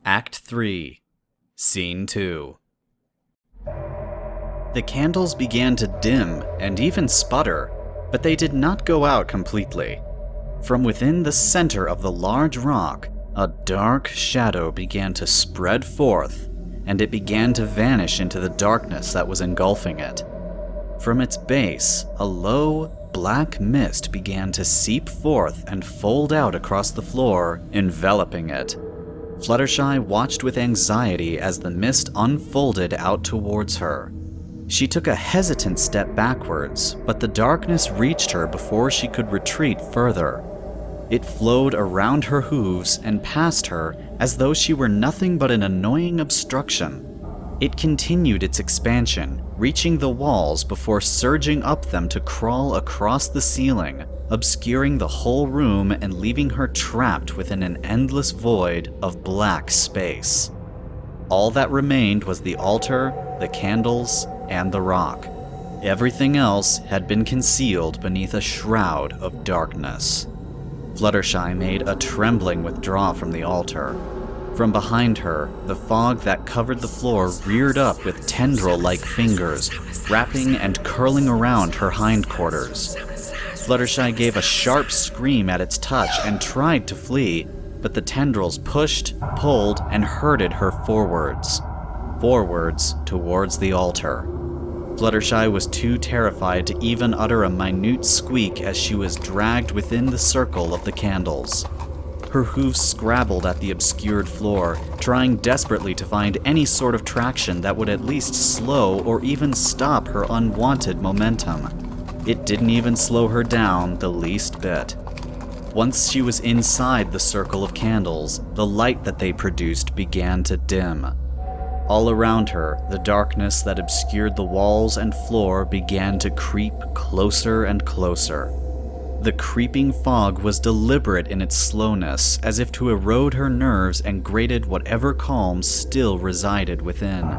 Act 3, Scene 2. The candles began to dim and even sputter, but they did not go out completely. From within the center of the large rock, a dark shadow began to spread forth, and it began to vanish into the darkness that was engulfing it. From its base, a low, black mist began to seep forth and fold out across the floor, enveloping it. Fluttershy watched with anxiety as the mist unfolded out towards her. She took a hesitant step backwards, but the darkness reached her before she could retreat further. It flowed around her hooves and past her as though she were nothing but an annoying obstruction. It continued its expansion, reaching the walls before surging up them to crawl across the ceiling, obscuring the whole room and leaving her trapped within an endless void of black space. All that remained was the altar, the candles, and the rock. Everything else had been concealed beneath a shroud of darkness. Fluttershy made a trembling withdrawal from the altar. From behind her, the fog that covered the floor reared up with tendril-like fingers, wrapping and curling around her hindquarters. Fluttershy gave a sharp scream at its touch and tried to flee, but the tendrils pushed, pulled, and herded her forwards towards the altar. Fluttershy was too terrified to even utter a minute squeak as she was dragged within the circle of the candles. Her hooves scrabbled at the obscured floor, trying desperately to find any sort of traction that would at least slow or even stop her unwanted momentum. It didn't even slow her down the least bit. Once she was inside the circle of candles, the light that they produced began to dim. All around her, the darkness that obscured the walls and floor began to creep closer and closer. The creeping fog was deliberate in its slowness, as if to erode her nerves and grated whatever calm still resided within.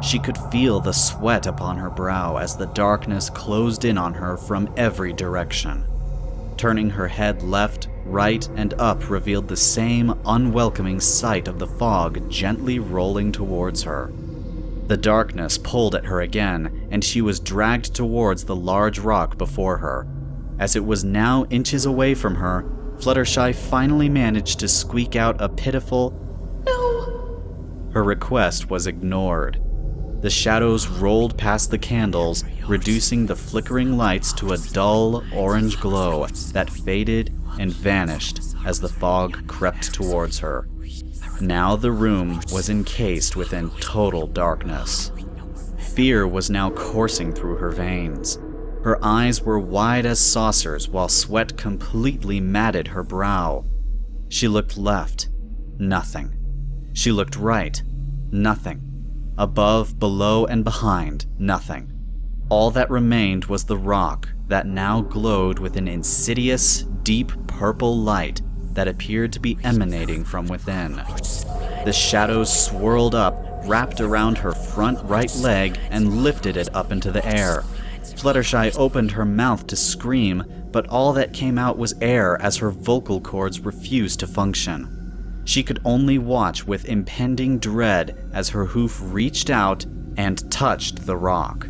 She could feel the sweat upon her brow as the darkness closed in on her from every direction. Turning her head left, right, and up revealed the same unwelcoming sight of the fog gently rolling towards her. The darkness pulled at her again, and she was dragged towards the large rock before her. As it was now inches away from her, Fluttershy finally managed to squeak out a pitiful, "No!" Her request was ignored. The shadows rolled past the candles, reducing the flickering lights to a dull orange glow that faded and vanished as the fog crept towards her. Now the room was encased within total darkness. Fear was now coursing through her veins. Her eyes were wide as saucers while sweat completely matted her brow. She looked left, nothing. She looked right, nothing. Above, below, and behind, nothing. All that remained was the rock that now glowed with an insidious, deep purple light that appeared to be emanating from within. The shadows swirled up, wrapped around her front right leg, and lifted it up into the air. Fluttershy opened her mouth to scream, but all that came out was air as her vocal cords refused to function. She could only watch with impending dread as her hoof reached out and touched the rock.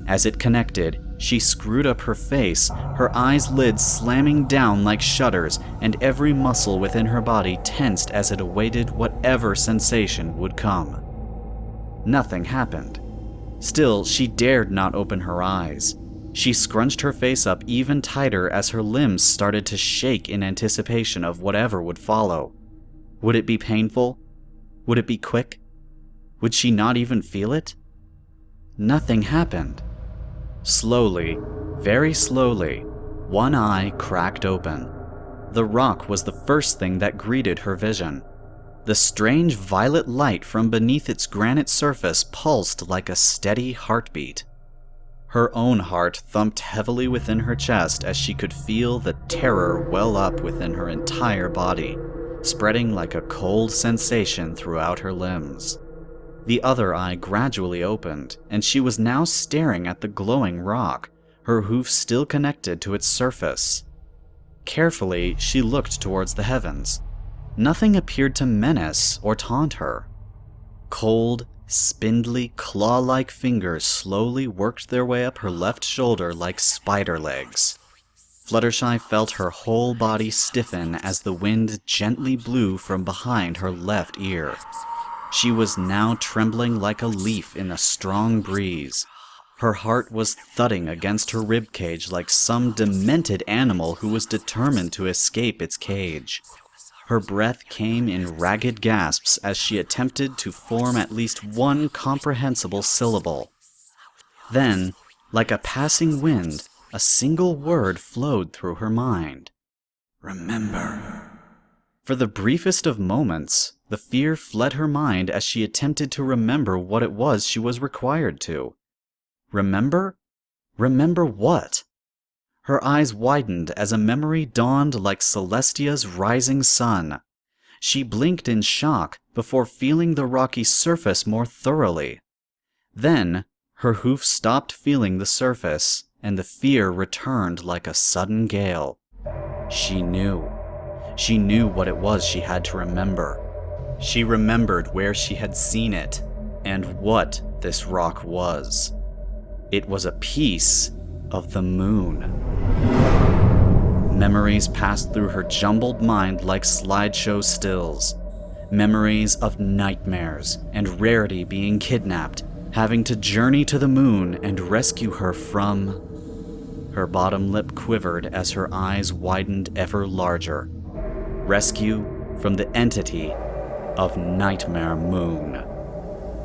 As it connected, she screwed up her face, her eyes lids slamming down like shutters, and every muscle within her body tensed as it awaited whatever sensation would come. Nothing happened. Still, she dared not open her eyes. She scrunched her face up even tighter as her limbs started to shake in anticipation of whatever would follow. Would it be painful? Would it be quick? Would she not even feel it? Nothing happened. Slowly, very slowly, one eye cracked open. The rock was the first thing that greeted her vision. The strange violet light from beneath its granite surface pulsed like a steady heartbeat. Her own heart thumped heavily within her chest as she could feel the terror well up within her entire body, spreading like a cold sensation throughout her limbs. The other eye gradually opened, and she was now staring at the glowing rock, her hoof still connected to its surface. Carefully, she looked towards the heavens. Nothing appeared to menace or taunt her. Cold, spindly, claw-like fingers slowly worked their way up her left shoulder like spider legs. Fluttershy felt her whole body stiffen as the wind gently blew from behind her left ear. She was now trembling like a leaf in a strong breeze. Her heart was thudding against her ribcage like some demented animal who was determined to escape its cage. Her breath came in ragged gasps as she attempted to form at least one comprehensible syllable. Then, like a passing wind, a single word flowed through her mind. Remember. For the briefest of moments, the fear fled her mind as she attempted to remember what it was she was required to. Remember? Remember what? Her eyes widened as a memory dawned like Celestia's rising sun. She blinked in shock before feeling the rocky surface more thoroughly. Then, her hoof stopped feeling the surface, and the fear returned like a sudden gale. She knew. She knew what it was she had to remember. She remembered where she had seen it, and what this rock was. It was a piece of the moon. Memories passed through her jumbled mind like slideshow stills. Memories of nightmares and Rarity being kidnapped, having to journey to the moon and rescue her from... Her bottom lip quivered as her eyes widened ever larger. Rescue from the entity of Nightmare Moon.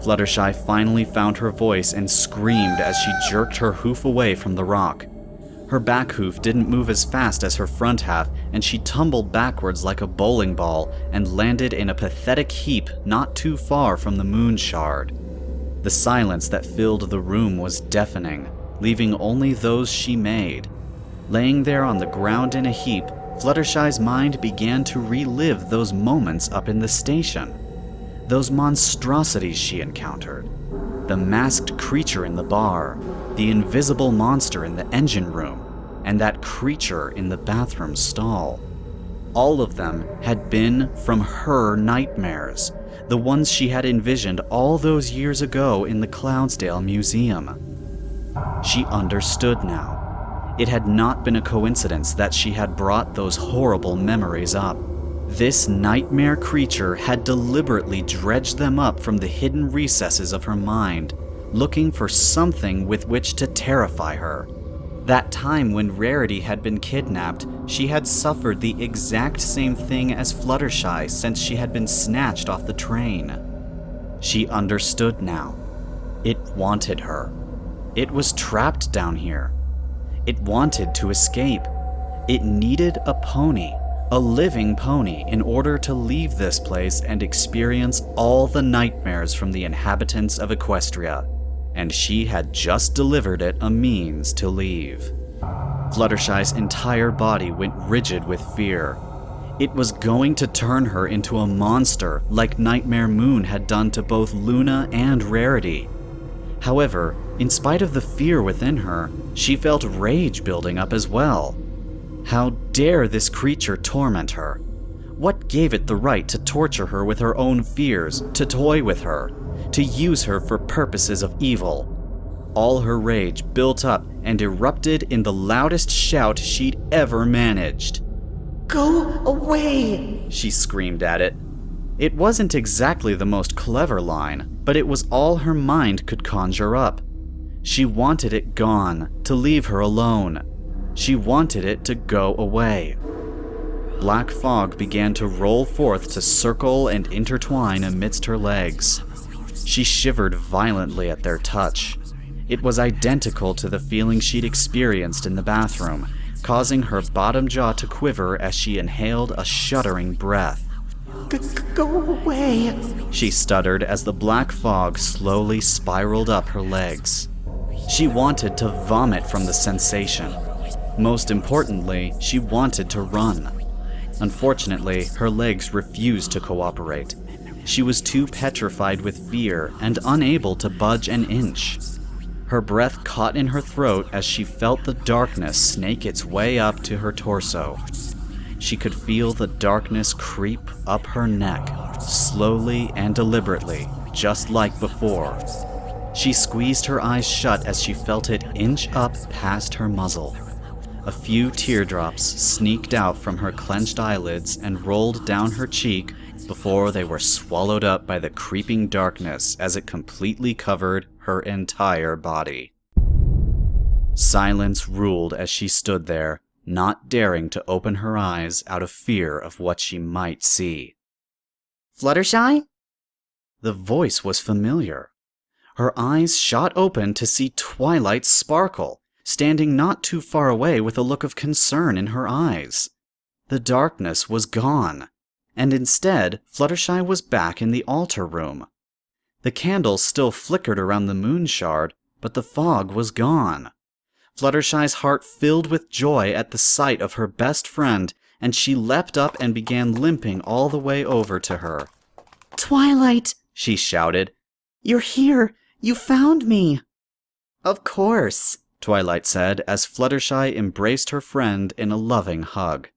Fluttershy finally found her voice and screamed as she jerked her hoof away from the rock. Her back hoof didn't move as fast as her front half, and she tumbled backwards like a bowling ball and landed in a pathetic heap not too far from the moon shard. The silence that filled the room was deafening, leaving only those she made. Laying there on the ground in a heap, Fluttershy's mind began to relive those moments up in the station. Those monstrosities she encountered. The masked creature in the bar, the invisible monster in the engine room, and that creature in the bathroom stall. All of them had been from her nightmares, the ones she had envisioned all those years ago in the Cloudsdale Museum. She understood now. It had not been a coincidence that she had brought those horrible memories up. This nightmare creature had deliberately dredged them up from the hidden recesses of her mind, looking for something with which to terrify her. That time when Rarity had been kidnapped, she had suffered the exact same thing as Fluttershy since she had been snatched off the train. She understood now. It wanted her. It was trapped down here. It wanted to escape. It needed a pony. A living pony in order to leave this place and experience all the nightmares from the inhabitants of Equestria, and she had just delivered it a means to leave. Fluttershy's entire body went rigid with fear. It was going to turn her into a monster like Nightmare Moon had done to both Luna and Rarity. However, in spite of the fear within her, she felt rage building up as well. How dare this creature torment her? What gave it the right to torture her with her own fears, to toy with her, to use her for purposes of evil? All her rage built up and erupted in the loudest shout she'd ever managed. "Go away!" she screamed at it. It wasn't exactly the most clever line, but it was all her mind could conjure up. She wanted it gone, to leave her alone. She wanted it to go away. Black fog began to roll forth to circle and intertwine amidst her legs. She shivered violently at their touch. It was identical to the feeling she'd experienced in the bathroom, causing her bottom jaw to quiver as she inhaled a shuddering breath. Go away, she stuttered as the black fog slowly spiraled up her legs. She wanted to vomit from the sensation. Most importantly, she wanted to run. Unfortunately, her legs refused to cooperate. She was too petrified with fear and unable to budge an inch. Her breath caught in her throat as she felt the darkness snake its way up to her torso. she could feel the darkness creep up her neck, slowly and deliberately, just like before. She squeezed her eyes shut as she felt it inch up past her muzzle. A few teardrops sneaked out from her clenched eyelids and rolled down her cheek before they were swallowed up by the creeping darkness as it completely covered her entire body. Silence ruled as she stood there, not daring to open her eyes out of fear of what she might see. Fluttershy? The voice was familiar. Her eyes shot open to see Twilight sparkle, standing not too far away with a look of concern in her eyes. The darkness was gone, and instead Fluttershy was back in the altar room. The candles still flickered around the moon shard, but the fog was gone. Fluttershy's heart filled with joy at the sight of her best friend, and she leapt up and began limping all the way over to her. Twilight, she shouted. You're here! You found me! Of course, Twilight said as Fluttershy embraced her friend in a loving hug.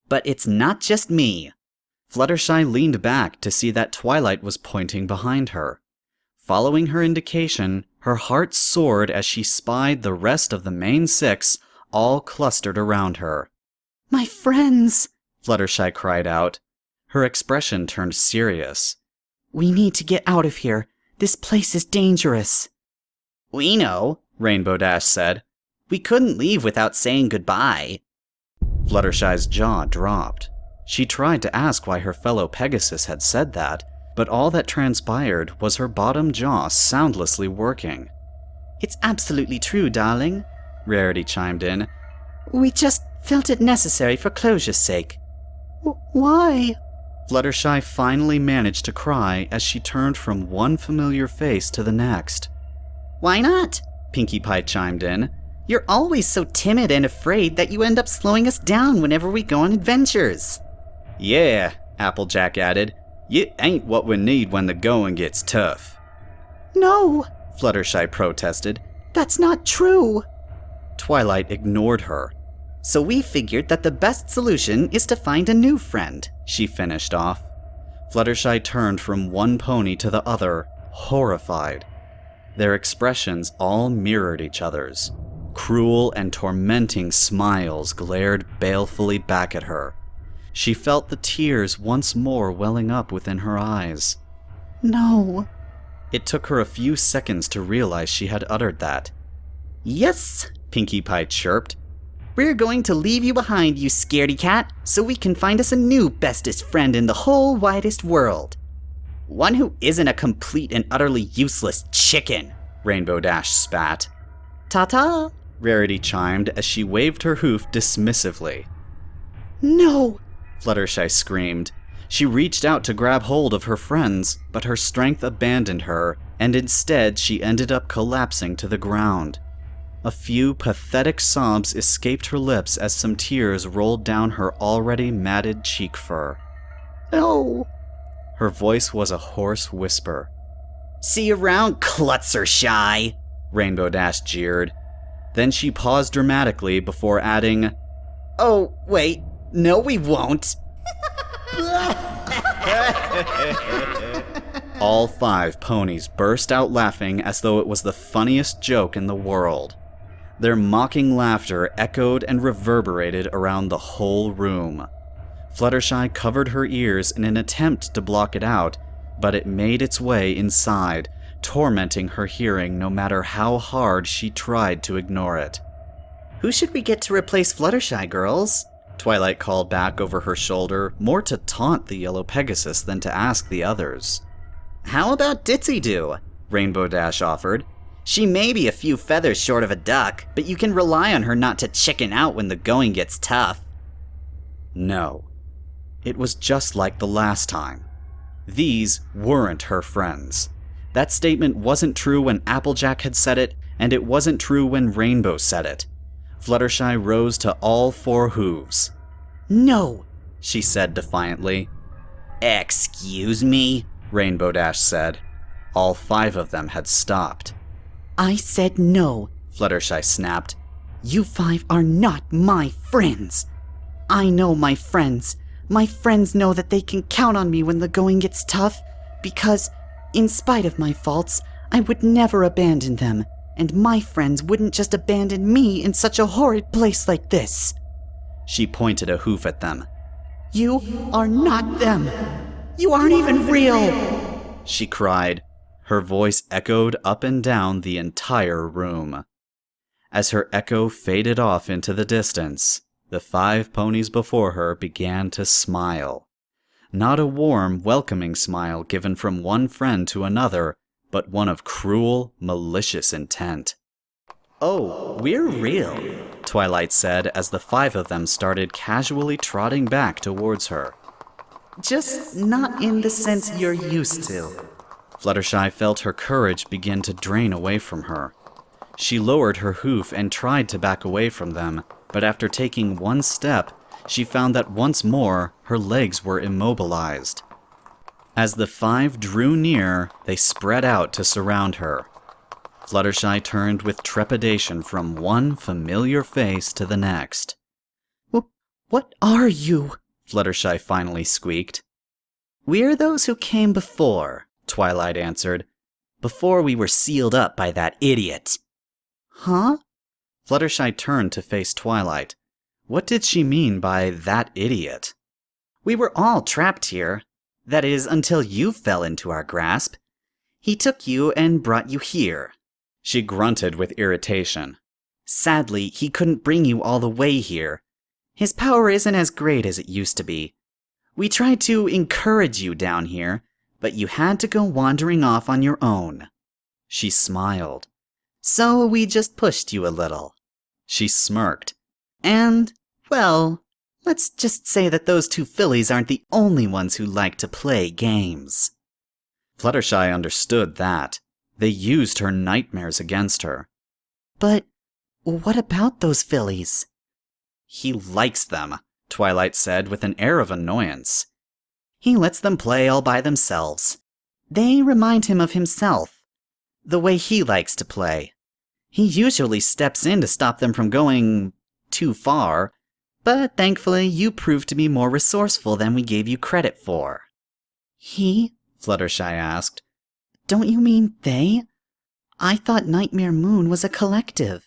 But it's not just me. Fluttershy leaned back to see that Twilight was pointing behind her. Following her indication, her heart soared as she spied the rest of the main six all clustered around her. My friends! Fluttershy cried out. Her expression turned serious. We need to get out of here. This place is dangerous. We know, Rainbow Dash said. We couldn't leave without saying goodbye. Fluttershy's jaw dropped. She tried to ask why her fellow Pegasus had said that, but all that transpired was her bottom jaw soundlessly working. It's absolutely true, darling, Rarity chimed in. We just felt it necessary for closure's sake. Why? Fluttershy finally managed to cry as she turned from one familiar face to the next. Why not? Pinkie Pie chimed in. You're always so timid and afraid that you end up slowing us down whenever we go on adventures. Yeah, Applejack added. You ain't what we need when the going gets tough. No, Fluttershy protested. That's not true. Twilight ignored her. So we figured that the best solution is to find a new friend, she finished off. Fluttershy turned from one pony to the other, horrified. Their expressions all mirrored each other's. Cruel and tormenting smiles glared balefully back at her. She felt the tears once more welling up within her eyes. No. It took her a few seconds to realize she had uttered that. Yes, Pinkie Pie chirped. We're going to leave you behind, you scaredy cat, so we can find us a new bestest friend in the whole widest world. One who isn't a complete and utterly useless chicken, Rainbow Dash spat. Ta-ta, Rarity chimed as she waved her hoof dismissively. No, Fluttershy screamed. She reached out to grab hold of her friends, but her strength abandoned her, and instead she ended up collapsing to the ground. A few pathetic sobs escaped her lips as some tears rolled down her already matted cheek fur. no. Her voice was a hoarse whisper. See you around, Fluttershy, Rainbow Dash jeered. Then she paused dramatically before adding, Oh, wait, no we won't. All 5 ponies burst out laughing as though it was the funniest joke in the world. Their mocking laughter echoed and reverberated around the whole room. Fluttershy covered her ears in an attempt to block it out, but it made its way inside, tormenting her hearing no matter how hard she tried to ignore it. Who should we get to replace Fluttershy, girls? Twilight called back over her shoulder, more to taunt the yellow Pegasus than to ask the others. How about Ditzy-Doo? Rainbow Dash offered. She may be a few feathers short of a duck, but you can rely on her not to chicken out when the going gets tough. No. It was just like the last time. These weren't her friends. That statement wasn't true when Applejack had said it, and it wasn't true when Rainbow said it. Fluttershy rose to all 4 hooves. No, she said defiantly. Excuse me, Rainbow Dash said. All 5 of them had stopped. I said no, Fluttershy snapped. You 5 are not my friends. I know my friends. My friends know that they can count on me when the going gets tough, because, in spite of my faults, I would never abandon them, and my friends wouldn't just abandon me in such a horrid place like this. She pointed a hoof at them. You are not them. You aren't even real. She cried. Her voice echoed up and down the entire room. As her echo faded off into the distance, the 5 ponies before her began to smile. Not a warm, welcoming smile given from one friend to another, but one of cruel, malicious intent. Oh, we're real, Twilight said as the 5 of them started casually trotting back towards her. just not in the sense you're used to. Fluttershy felt her courage begin to drain away from her. She lowered her hoof and tried to back away from them, but after taking one step, she found that once more her legs were immobilized. As the 5 drew near, they spread out to surround her. Fluttershy turned with trepidation from one familiar face to the next. What are you? Fluttershy finally squeaked. We're those who came before, Twilight answered. before we were sealed up by that idiot. Huh? Fluttershy turned to face Twilight. What did she mean by that idiot? We were all trapped here. That is, until you fell into our grasp. He took you and brought you here. She grunted with irritation. Sadly, he couldn't bring you all the way here. His power isn't as great as it used to be. We tried to encourage you down here, but you had to go wandering off on your own. She smiled. So we just pushed you a little. She smirked. And, well, let's just say that those 2 fillies aren't the only ones who like to play games. Fluttershy understood that. They used her nightmares against her. But what about those fillies? He likes them, Twilight said with an air of annoyance. He lets them play all by themselves. They remind him of himself, the way he likes to play. He usually steps in to stop them from going too far, but thankfully you proved to be more resourceful than we gave you credit for. He? Fluttershy asked. Don't you mean they? I thought Nightmare Moon was a collective.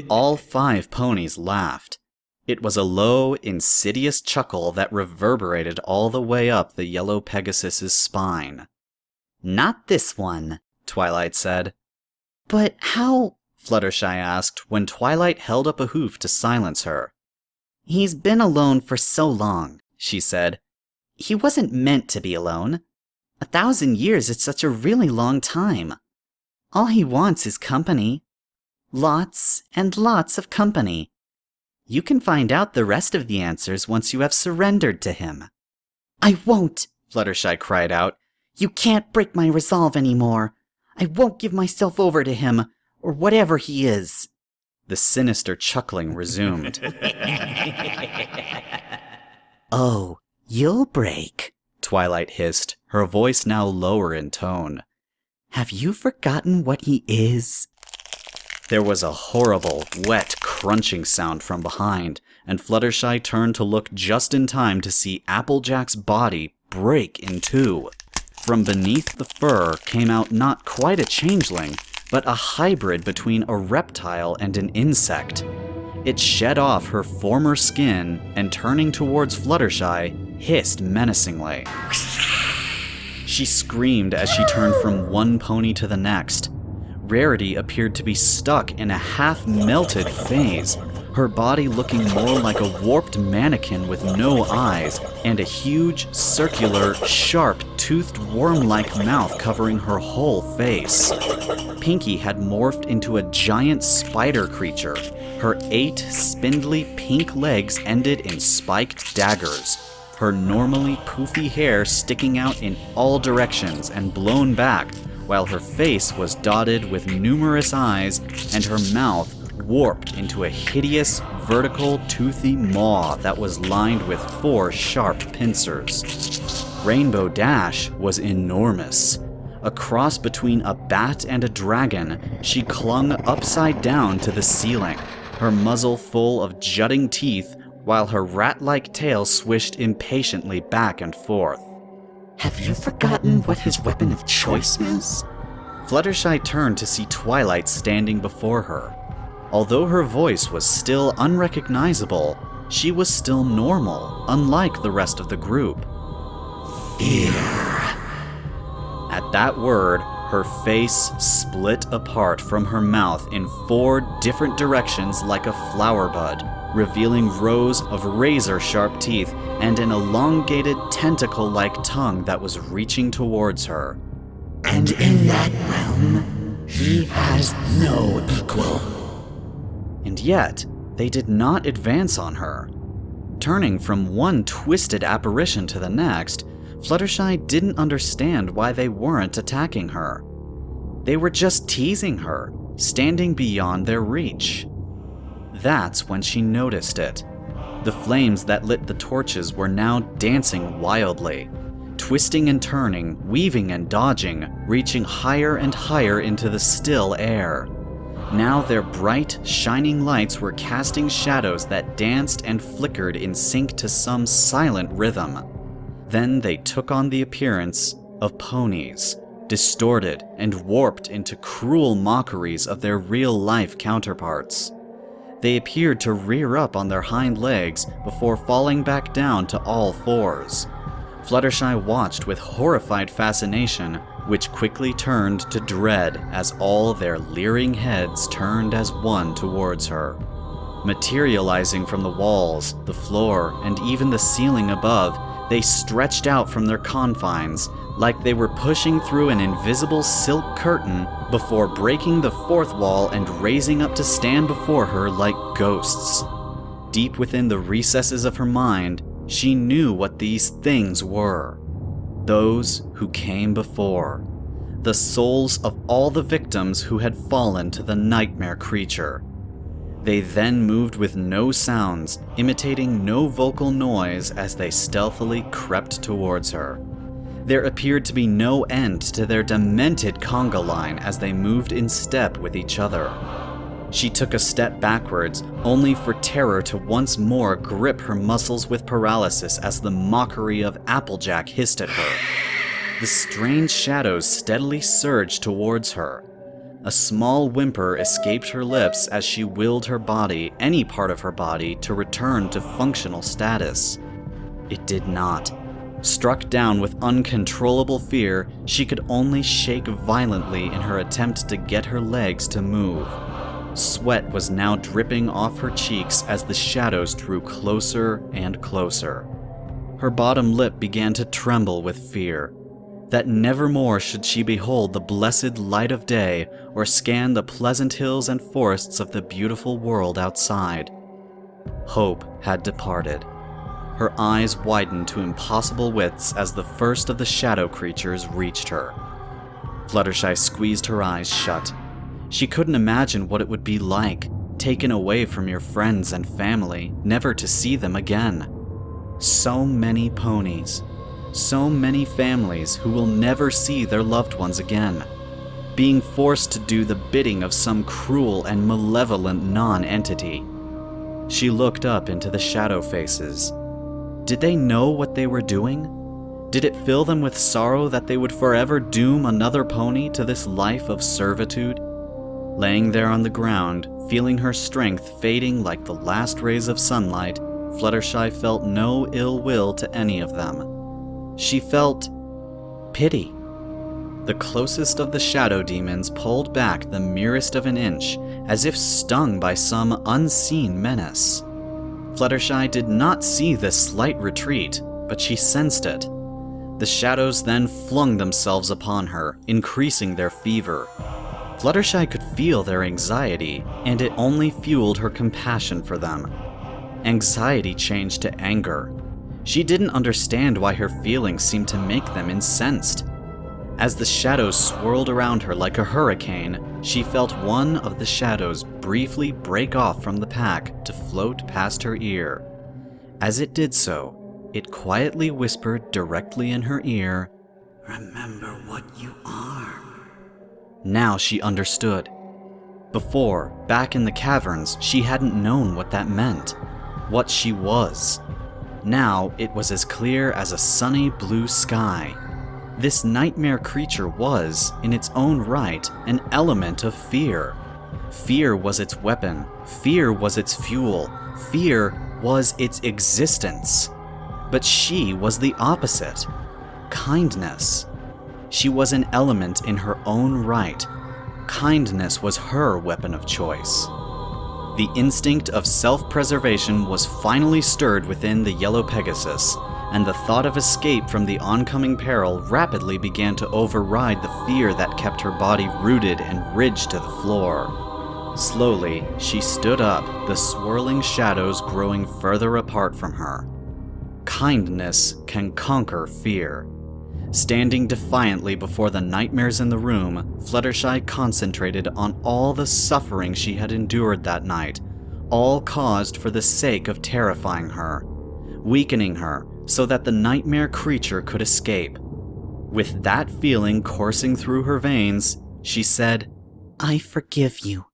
All 5 ponies laughed. It was a low, insidious chuckle that reverberated all the way up the yellow Pegasus's spine. Not this one, Twilight said. But how? Fluttershy asked when Twilight held up a hoof to silence her. He's been alone for so long, she said. He wasn't meant to be alone. 1,000 years is such a really long time. All he wants is company. Lots and lots of company. You can find out the rest of the answers once you have surrendered to him. I won't, Fluttershy cried out. You can't break my resolve anymore. I won't give myself over to him, or whatever he is. The sinister chuckling resumed. Oh, you'll break, Twilight hissed, her voice now lower in tone. Have you forgotten what he is? There was a horrible, wet, crunching sound from behind, and Fluttershy turned to look just in time to see Applejack's body break in 2. From beneath the fur came out not quite a changeling, but a hybrid between a reptile and an insect. It shed off her former skin and, turning towards Fluttershy, hissed menacingly. She screamed as she turned from one pony to the next. Rarity appeared to be stuck in a half-melted phase, her body looking more like a warped mannequin with no eyes and a huge, circular, sharp-toothed worm-like mouth covering her whole face. Pinky had morphed into a giant spider creature. Her 8 spindly pink legs ended in spiked daggers, her normally poofy hair sticking out in all directions and blown back, while her face was dotted with numerous eyes and her mouth warped into a hideous, vertical, toothy maw that was lined with 4 sharp pincers. Rainbow Dash was enormous. A cross between a bat and a dragon, she clung upside down to the ceiling. her muzzle full of jutting teeth while her rat-like tail swished impatiently back and forth. Have you forgotten what his weapon of choice is? Fluttershy turned to see Twilight standing before her. Although her voice was still unrecognizable, she was still normal, unlike the rest of the group. Fear. At that word, her face split apart from her mouth in 4 different directions like a flower bud, revealing rows of razor-sharp teeth and an elongated tentacle-like tongue that was reaching towards her. And in that realm, he has no equal. And yet, they did not advance on her. Turning from one twisted apparition to the next, Fluttershy didn't understand why they weren't attacking her. They were just teasing her, standing beyond their reach. That's when she noticed it. The flames that lit the torches were now dancing wildly, twisting and turning, weaving and dodging, reaching higher and higher into the still air. Now their bright, shining lights were casting shadows that danced and flickered in sync to some silent rhythm. Then they took on the appearance of ponies, distorted and warped into cruel mockeries of their real-life counterparts. They appeared to rear up on their hind legs before falling back down to all 4s. Fluttershy watched with horrified fascination, which quickly turned to dread as all their leering heads turned as one towards her. Materializing from the walls, the floor, and even the ceiling above, they stretched out from their confines, like they were pushing through an invisible silk curtain before breaking the 4th wall and raising up to stand before her like ghosts. Deep within the recesses of her mind, she knew what these things were. Those who came before. The souls of all the victims who had fallen to the nightmare creature. They then moved with no sounds, imitating no vocal noise as they stealthily crept towards her. There appeared to be no end to their demented conga line as they moved in step with each other. She took a step backwards, only for terror to once more grip her muscles with paralysis as the mockery of Applejack hissed at her. The strange shadows steadily surged towards her. A small whimper escaped her lips as she willed her body, any part of her body, to return to functional status. It did not. Struck down with uncontrollable fear, she could only shake violently in her attempt to get her legs to move. Sweat was now dripping off her cheeks as the shadows drew closer and closer. Her bottom lip began to tremble with fear. That nevermore should she behold the blessed light of day or scan the pleasant hills and forests of the beautiful world outside. Hope had departed. Her eyes widened to impossible widths as the first of the shadow creatures reached her. Fluttershy squeezed her eyes shut. She couldn't imagine what it would be like, taken away from your friends and family, never to see them again. So many ponies. So many families who will never see their loved ones again. Being forced to do the bidding of some cruel and malevolent non-entity. She looked up into the shadow faces. Did they know what they were doing? Did it fill them with sorrow that they would forever doom another pony to this life of servitude? Laying there on the ground, feeling her strength fading like the last rays of sunlight, Fluttershy felt no ill will to any of them. She felt pity. The closest of the shadow demons pulled back the merest of an inch, as if stung by some unseen menace. Fluttershy did not see this slight retreat, but she sensed it. The shadows then flung themselves upon her, increasing their fever. Fluttershy could feel their anxiety, and it only fueled her compassion for them. Anxiety changed to anger. She didn't understand why her feelings seemed to make them incensed. As the shadows swirled around her like a hurricane, she felt one of the shadows briefly break off from the pack to float past her ear. As it did so, it quietly whispered directly in her ear, "Remember what you are." Now she understood. Before, back in the caverns, she hadn't known what that meant, what she was. Now, it was as clear as a sunny blue sky. This nightmare creature was, in its own right, an element of fear. Fear was its weapon. Fear was its fuel. Fear was its existence. But she was the opposite. Kindness. She was an element in her own right. Kindness was her weapon of choice. The instinct of self-preservation was finally stirred within the Yellow Pegasus, and the thought of escape from the oncoming peril rapidly began to override the fear that kept her body rooted and ridged to the floor. Slowly, she stood up, the swirling shadows growing further apart from her. Kindness can conquer fear. Standing defiantly before the nightmares in the room, Fluttershy concentrated on all the suffering she had endured that night, all caused for the sake of terrifying her, weakening her so that the nightmare creature could escape. With that feeling coursing through her veins, she said, I forgive you.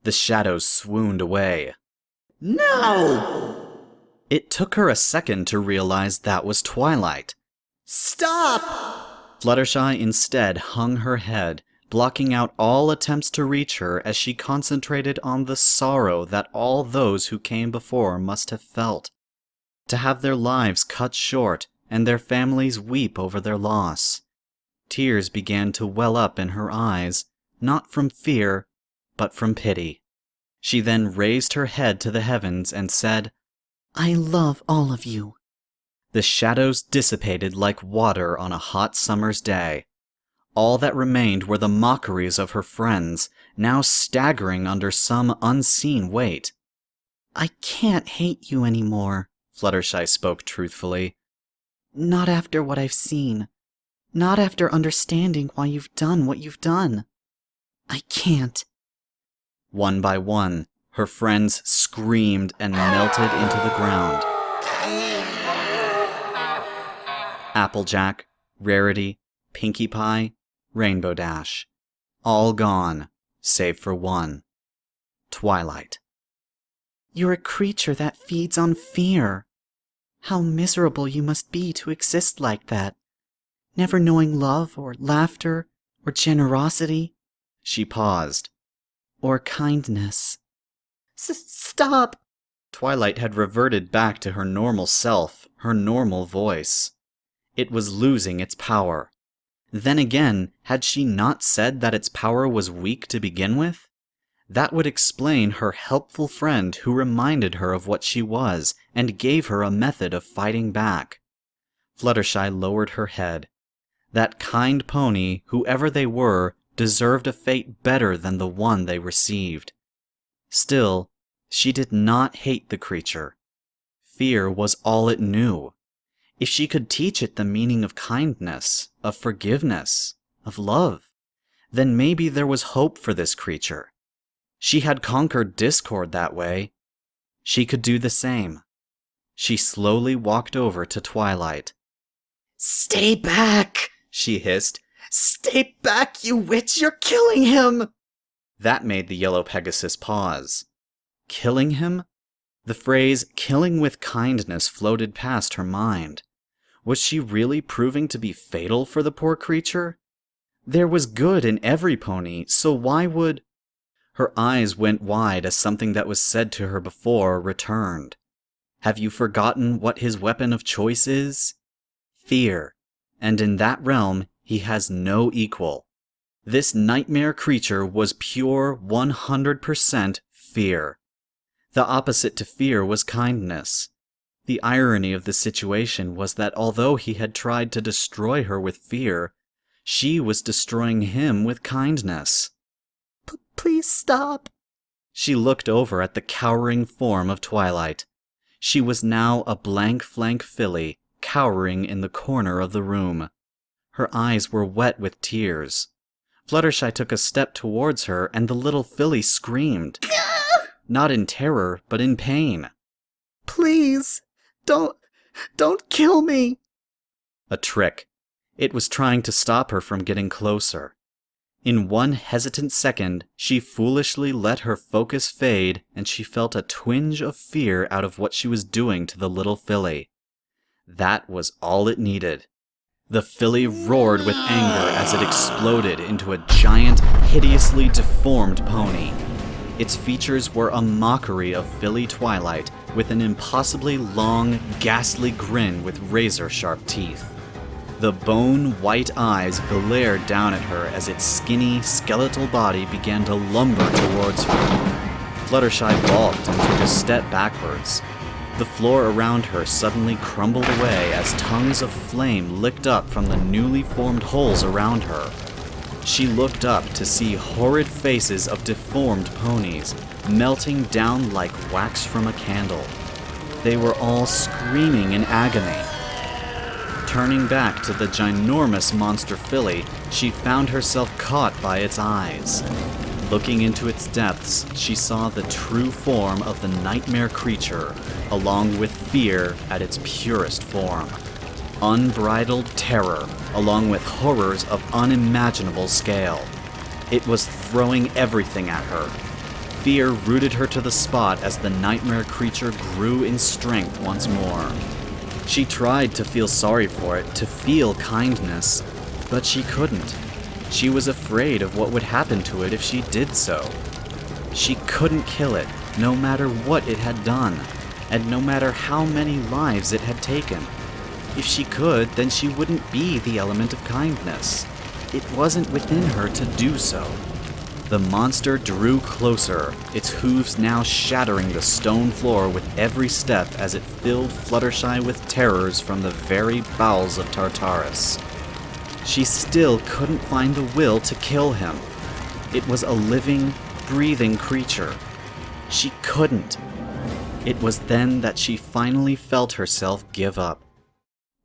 The shadows swooned away. No! It took her a second to realize that was Twilight. Stop! Fluttershy instead hung her head, blocking out all attempts to reach her as she concentrated on the sorrow that all those who came before must have felt. To have their lives cut short and their families weep over their loss. Tears began to well up in her eyes, not from fear, but from pity. She then raised her head to the heavens and said, I love all of you. The shadows dissipated like water on a hot summer's day. All that remained were the mockeries of her friends, now staggering under some unseen weight. I can't hate you anymore, Fluttershy spoke truthfully. Not after what I've seen. Not after understanding why you've done what you've done. I can't. One by one, her friends screamed and melted into the ground. Applejack, Rarity, Pinkie Pie, Rainbow Dash. All gone, save for one. Twilight. You're a creature that feeds on fear. How miserable you must be to exist like that, never knowing love or laughter or generosity. She paused. Or kindness. Stop! Twilight had reverted back to her normal self, her normal voice. It was losing its power. Then again, had she not said that its power was weak to begin with? That would explain her helpful friend who reminded her of what she was and gave her a method of fighting back. Fluttershy lowered her head. That kind pony, whoever they were, deserved a fate better than the one they received. Still, she did not hate the creature. Fear was all it knew. If she could teach it the meaning of kindness, of forgiveness, of love, then maybe there was hope for this creature. She had conquered discord that way. She could do the same. She slowly walked over to Twilight. Stay back, she hissed. Stay back, you witch! You're killing him! That made the Yellow Pegasus pause. Killing him? The phrase, killing with kindness, floated past her mind. Was she really proving to be fatal for the poor creature? There was good in every pony, so why would... Her eyes went wide as something that was said to her before returned. Have you forgotten what his weapon of choice is? Fear. And in that realm, he has no equal. This nightmare creature was pure 100% fear. The opposite to fear was kindness. The irony of the situation was that although he had tried to destroy her with fear, she was destroying him with kindness. Please stop. She looked over at the cowering form of Twilight. She was now a blank flank filly, cowering in the corner of the room. Her eyes were wet with tears. Fluttershy took a step towards her, and the little filly screamed. Not in terror, but in pain. Please, don't kill me. A trick. It was trying to stop her from getting closer. In one hesitant second, she foolishly let her focus fade, and she felt a twinge of fear out of what she was doing to the little filly. That was all it needed. The filly roared with anger as it exploded into a giant, hideously deformed pony. Its features were a mockery of filly twilight, with an impossibly long, ghastly grin with razor-sharp teeth. The bone-white eyes glared down at her as its skinny, skeletal body began to lumber towards her. Fluttershy balked and took a step backwards. The floor around her suddenly crumbled away as tongues of flame licked up from the newly formed holes around her. She looked up to see horrid faces of deformed ponies, melting down like wax from a candle. They were all screaming in agony. Turning back to the ginormous monster filly, she found herself caught by its eyes. Looking into its depths, she saw the true form of the nightmare creature, along with fear at its purest form. Unbridled terror, along with horrors of unimaginable scale. It was throwing everything at her. Fear rooted her to the spot as the nightmare creature grew in strength once more. She tried to feel sorry for it, to feel kindness, but she couldn't. She was afraid of what would happen to it if she did so. She couldn't kill it, no matter what it had done, and no matter how many lives it had taken. If she could, then she wouldn't be the element of kindness. It wasn't within her to do so. The monster drew closer, its hooves now shattering the stone floor with every step as it filled Fluttershy with terrors from the very bowels of Tartarus. She still couldn't find the will to kill him. It was a living, breathing creature. She couldn't. It was then that she finally felt herself give up.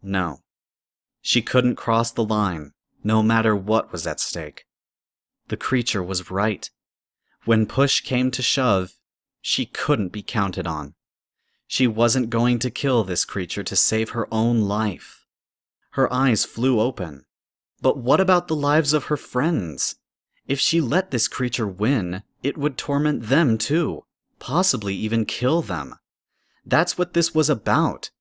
No. She couldn't cross the line, no matter what was at stake. The creature was right. When push came to shove, she couldn't be counted on. She wasn't going to kill this creature to save her own life. Her eyes flew open. But what about the lives of her friends? If she let this creature win, it would torment them too, possibly even kill them. That's what this was about.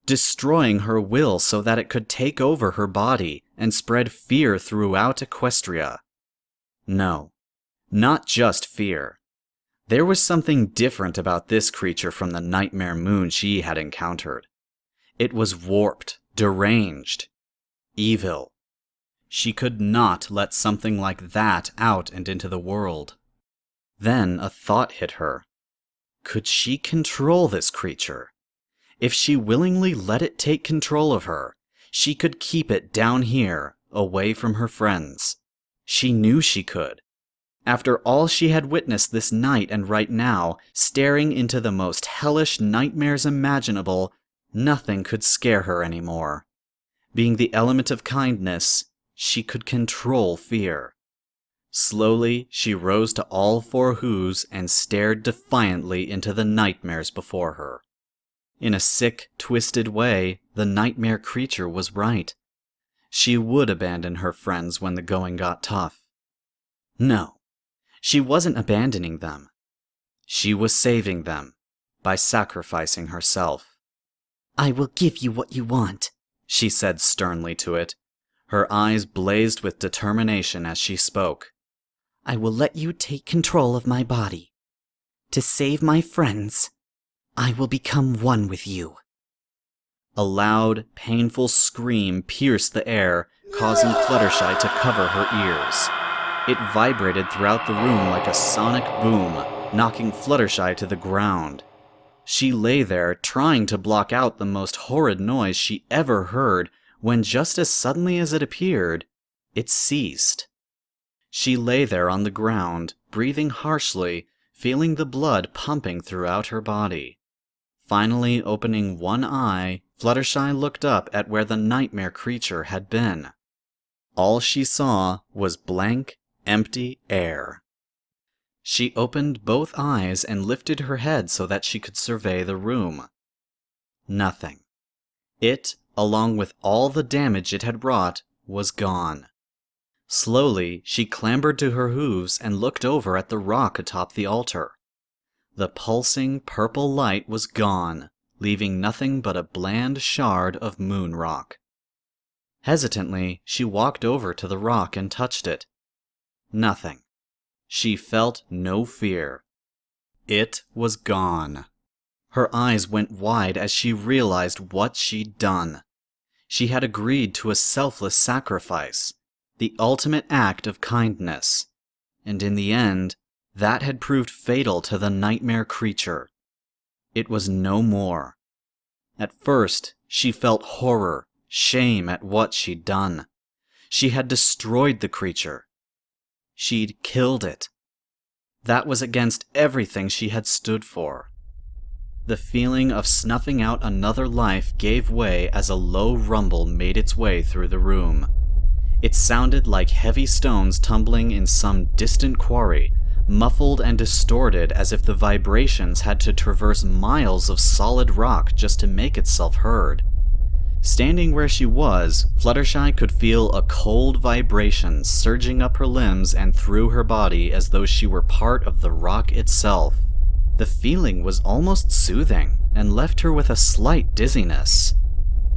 Destroying her will so that it could take over her body and spread fear throughout Equestria. No, not just fear. There was something different about this creature from the nightmare moon she had encountered. It was warped, deranged, evil. She could not let something like that out and into the world. Then a thought hit her. Could she control this creature? If she willingly let it take control of her, she could keep it down here, away from her friends. She knew she could. After all she had witnessed this night and right now, staring into the most hellish nightmares imaginable, nothing could scare her anymore. Being the element of kindness, she could control fear. Slowly, she rose to all four hooves and stared defiantly into the nightmares before her. In a sick, twisted way, the nightmare creature was right. She would abandon her friends when the going got tough. No, she wasn't abandoning them. She was saving them by sacrificing herself. I will give you what you want, she said sternly to it. Her eyes blazed with determination as she spoke. I will let you take control of my body. To save my friends, I will become one with you. A loud, painful scream pierced the air, causing Fluttershy to cover her ears. It vibrated throughout the room like a sonic boom, knocking Fluttershy to the ground. She lay there, trying to block out the most horrid noise she ever heard, when just as suddenly as it appeared, it ceased. She lay there on the ground, breathing harshly, feeling the blood pumping throughout her body. Finally opening one eye, Fluttershy looked up at where the nightmare creature had been. All she saw was blank, empty air. She opened both eyes and lifted her head so that she could survey the room. Nothing. It, along with all the damage it had wrought, was gone. Slowly, she clambered to her hooves and looked over at the rock atop the altar. The pulsing purple light was gone, leaving nothing but a bland shard of moon rock. Hesitantly, she walked over to the rock and touched it. Nothing. She felt no fear. It was gone. Her eyes went wide as she realized what she'd done. She had agreed to a selfless sacrifice, the ultimate act of kindness, and in the end, that had proved fatal to the nightmare creature. It was no more. At first, she felt horror, shame at what she'd done. She had destroyed the creature. She'd killed it. That was against everything she had stood for. The feeling of snuffing out another life gave way as a low rumble made its way through the room. It sounded like heavy stones tumbling in some distant quarry, muffled and distorted as if the vibrations had to traverse miles of solid rock just to make itself heard. Standing where she was, Fluttershy could feel a cold vibration surging up her limbs and through her body as though she were part of the rock itself. The feeling was almost soothing and left her with a slight dizziness.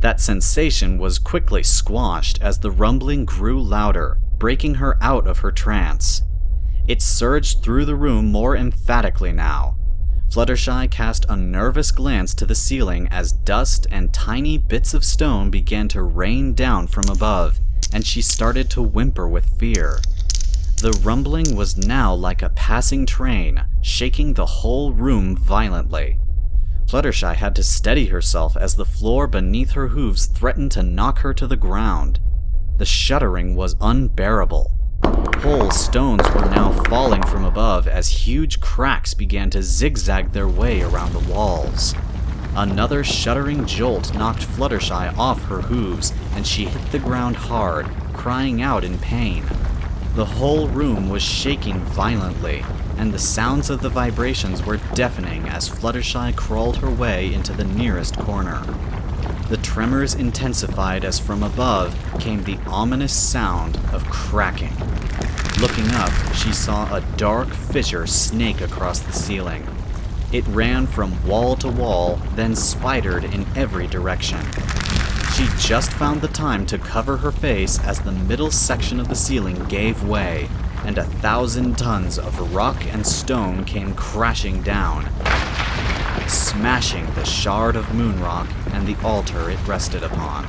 That sensation was quickly squashed as the rumbling grew louder, breaking her out of her trance. It surged through the room more emphatically now. Fluttershy cast a nervous glance to the ceiling as dust and tiny bits of stone began to rain down from above, and she started to whimper with fear. The rumbling was now like a passing train, shaking the whole room violently. Fluttershy had to steady herself as the floor beneath her hooves threatened to knock her to the ground. The shuddering was unbearable. Whole stones were now falling from above as huge cracks began to zigzag their way around the walls. Another shuddering jolt knocked Fluttershy off her hooves, and she hit the ground hard, crying out in pain. The whole room was shaking violently, and the sounds of the vibrations were deafening as Fluttershy crawled her way into the nearest corner. The tremors intensified as from above came the ominous sound of cracking. Looking up, she saw a dark fissure snake across the ceiling. It ran from wall to wall, then spidered in every direction. She just found the time to cover her face as the middle section of the ceiling gave way, and 1,000 tons of rock and stone came crashing down, smashing the shard of moon rock and the altar it rested upon.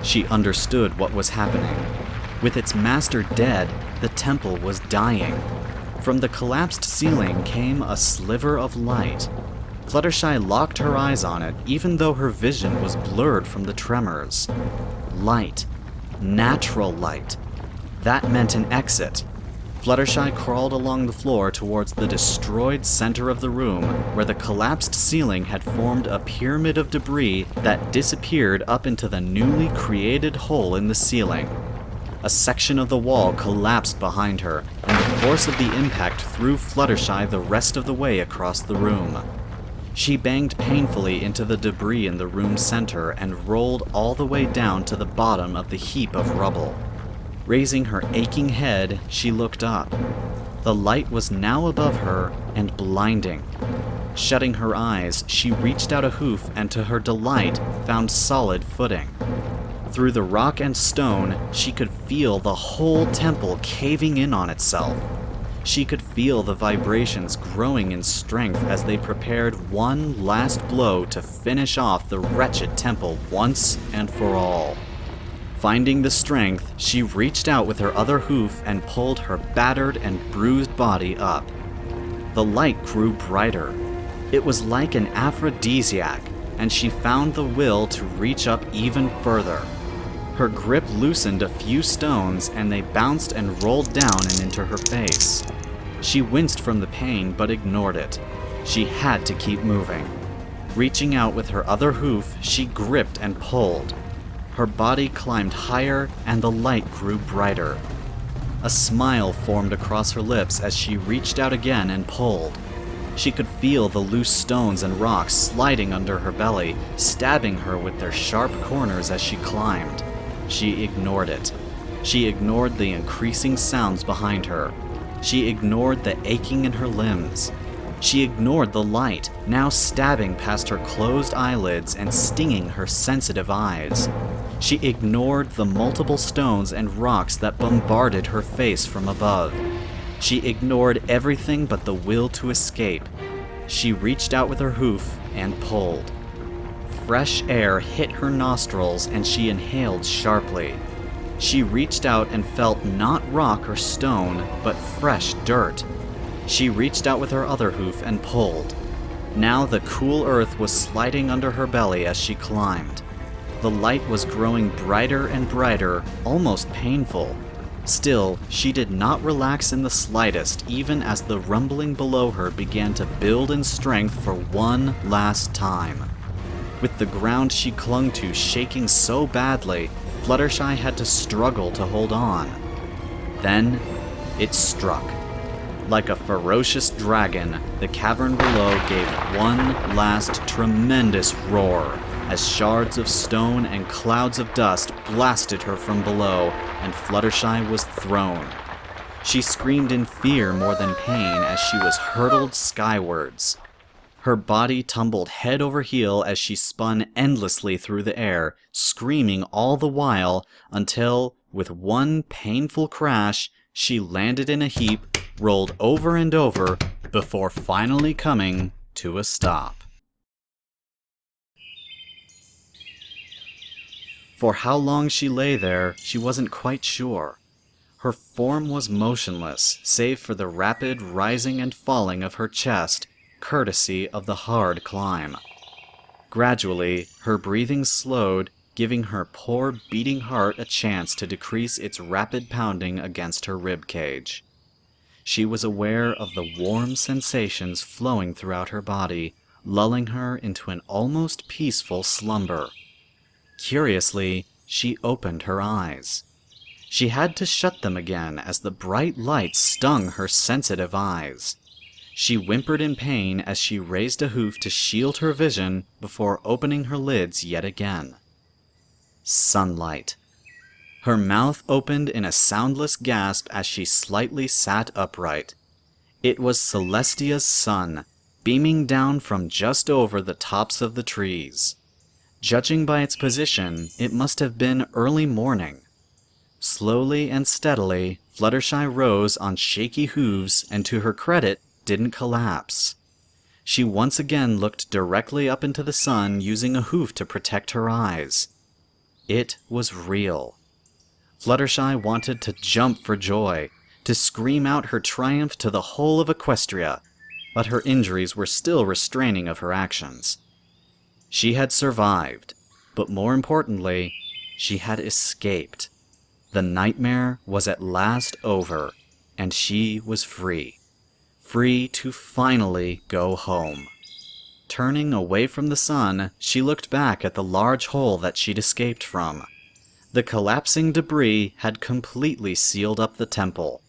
She understood what was happening. With its master dead, the temple was dying. From the collapsed ceiling came a sliver of light. Fluttershy locked her eyes on it, even though her vision was blurred from the tremors. Light. Natural light. That meant an exit. Fluttershy crawled along the floor towards the destroyed center of the room, where the collapsed ceiling had formed a pyramid of debris that disappeared up into the newly created hole in the ceiling. A section of the wall collapsed behind her, and the force of the impact threw Fluttershy the rest of the way across the room. She banged painfully into the debris in the room's center and rolled all the way down to the bottom of the heap of rubble. Raising her aching head, she looked up. The light was now above her and blinding. Shutting her eyes, she reached out a hoof and to her delight found solid footing. Through the rock and stone, she could feel the whole temple caving in on itself. She could feel the vibrations growing in strength as they prepared one last blow to finish off the wretched temple once and for all. Finding the strength, she reached out with her other hoof and pulled her battered and bruised body up. The light grew brighter. It was like an aphrodisiac, and she found the will to reach up even further. Her grip loosened a few stones, and they bounced and rolled down and into her face. She winced from the pain, but ignored it. She had to keep moving. Reaching out with her other hoof, she gripped and pulled. Her body climbed higher, and the light grew brighter. A smile formed across her lips as she reached out again and pulled. She could feel the loose stones and rocks sliding under her belly, stabbing her with their sharp corners as she climbed. She ignored it. She ignored the increasing sounds behind her. She ignored the aching in her limbs. She ignored the light, now stabbing past her closed eyelids and stinging her sensitive eyes. She ignored the multiple stones and rocks that bombarded her face from above. She ignored everything but the will to escape. She reached out with her hoof and pulled. Fresh air hit her nostrils and she inhaled sharply. She reached out and felt not rock or stone, but fresh dirt. She reached out with her other hoof and pulled. Now the cool earth was sliding under her belly as she climbed. The light was growing brighter and brighter, almost painful. Still, she did not relax in the slightest, even as the rumbling below her began to build in strength for one last time. With the ground she clung to shaking so badly, Fluttershy had to struggle to hold on. Then, it struck. Like a ferocious dragon, the cavern below gave one last tremendous roar as shards of stone and clouds of dust blasted her from below, and Fluttershy was thrown. She screamed in fear more than pain as she was hurtled skywards. Her body tumbled head over heel as she spun endlessly through the air, screaming all the while until, with one painful crash, she landed in a heap, rolled over and over, before finally coming to a stop. For how long she lay there, she wasn't quite sure. Her form was motionless, save for the rapid rising and falling of her chest, courtesy of the hard climb. Gradually, her breathing slowed, giving her poor beating heart a chance to decrease its rapid pounding against her rib cage. She was aware of the warm sensations flowing throughout her body, lulling her into an almost peaceful slumber. Curiously, she opened her eyes. She had to shut them again as the bright light stung her sensitive eyes. She whimpered in pain as she raised a hoof to shield her vision before opening her lids yet again. Sunlight. Her mouth opened in a soundless gasp as she slightly sat upright. It was Celestia's sun, beaming down from just over the tops of the trees. Judging by its position, it must have been early morning. Slowly and steadily, Fluttershy rose on shaky hooves and, to her credit, didn't collapse. She once again looked directly up into the sun using a hoof to protect her eyes. It was real. Fluttershy wanted to jump for joy, to scream out her triumph to the whole of Equestria, but her injuries were still restraining of her actions. She had survived, but more importantly, she had escaped. The nightmare was at last over, and she was free. Free to finally go home. Turning away from the sun, she looked back at the large hole that she'd escaped from. The collapsing debris had completely sealed up the temple.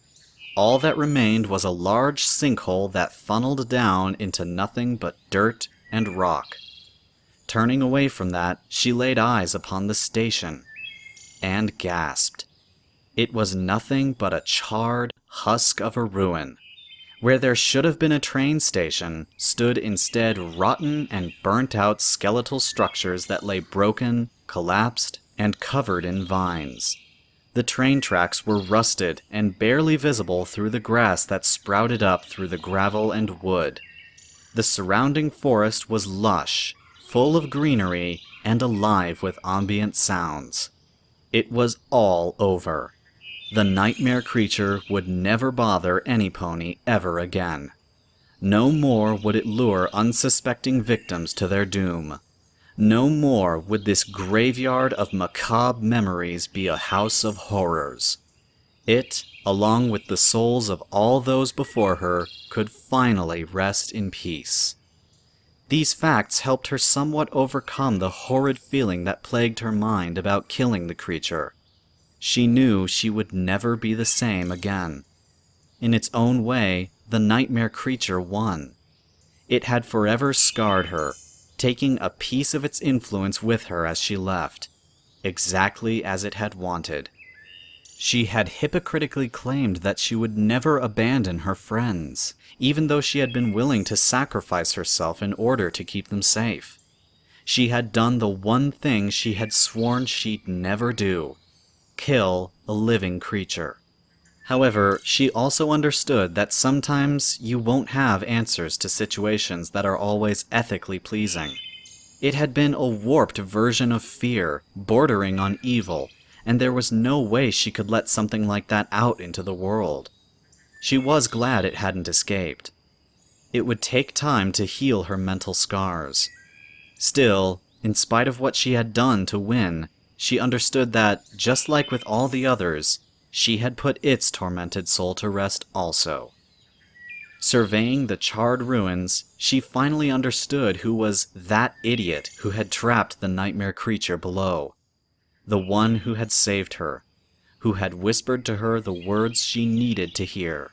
All that remained was a large sinkhole that funneled down into nothing but dirt and rock. Turning away from that, she laid eyes upon the station, and gasped. It was nothing but a charred husk of a ruin. Where there should have been a train station, stood instead rotten and burnt-out skeletal structures that lay broken, collapsed, and covered in vines. The train tracks were rusted and barely visible through the grass that sprouted up through the gravel and wood. The surrounding forest was lush, full of greenery, and alive with ambient sounds. It was all over. The nightmare creature would never bother any pony ever again. No more would it lure unsuspecting victims to their doom. No more would this graveyard of macabre memories be a house of horrors. It, along with the souls of all those before her, could finally rest in peace. These facts helped her somewhat overcome the horrid feeling that plagued her mind about killing the creature. She knew she would never be the same again. In its own way, the nightmare creature won. It had forever scarred her, taking a piece of its influence with her as she left, exactly as it had wanted. She had hypocritically claimed that she would never abandon her friends, even though she had been willing to sacrifice herself in order to keep them safe. She had done the one thing she had sworn she'd never do: kill a living creature. However, she also understood that sometimes you won't have answers to situations that are always ethically pleasing. It had been a warped version of fear, bordering on evil, and there was no way she could let something like that out into the world. She was glad it hadn't escaped. It would take time to heal her mental scars. Still, in spite of what she had done to win, she understood that, just like with all the others, she had put its tormented soul to rest also. Surveying the charred ruins, she finally understood who was that idiot who had trapped the nightmare creature below. The one who had saved her, who had whispered to her the words she needed to hear.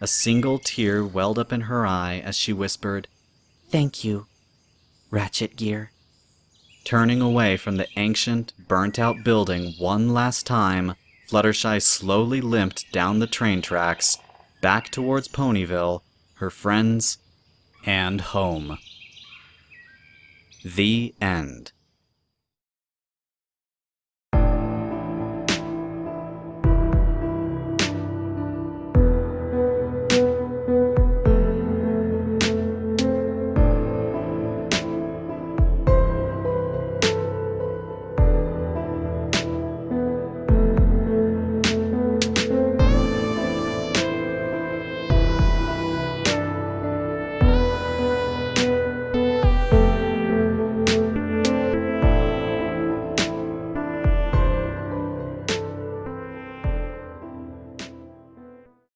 A single tear welled up in her eye as she whispered, "Thank you, Ratchet Gear." Turning away from the ancient, burnt-out building one last time, Fluttershy slowly limped down the train tracks, back towards Ponyville, her friends, and home. The end.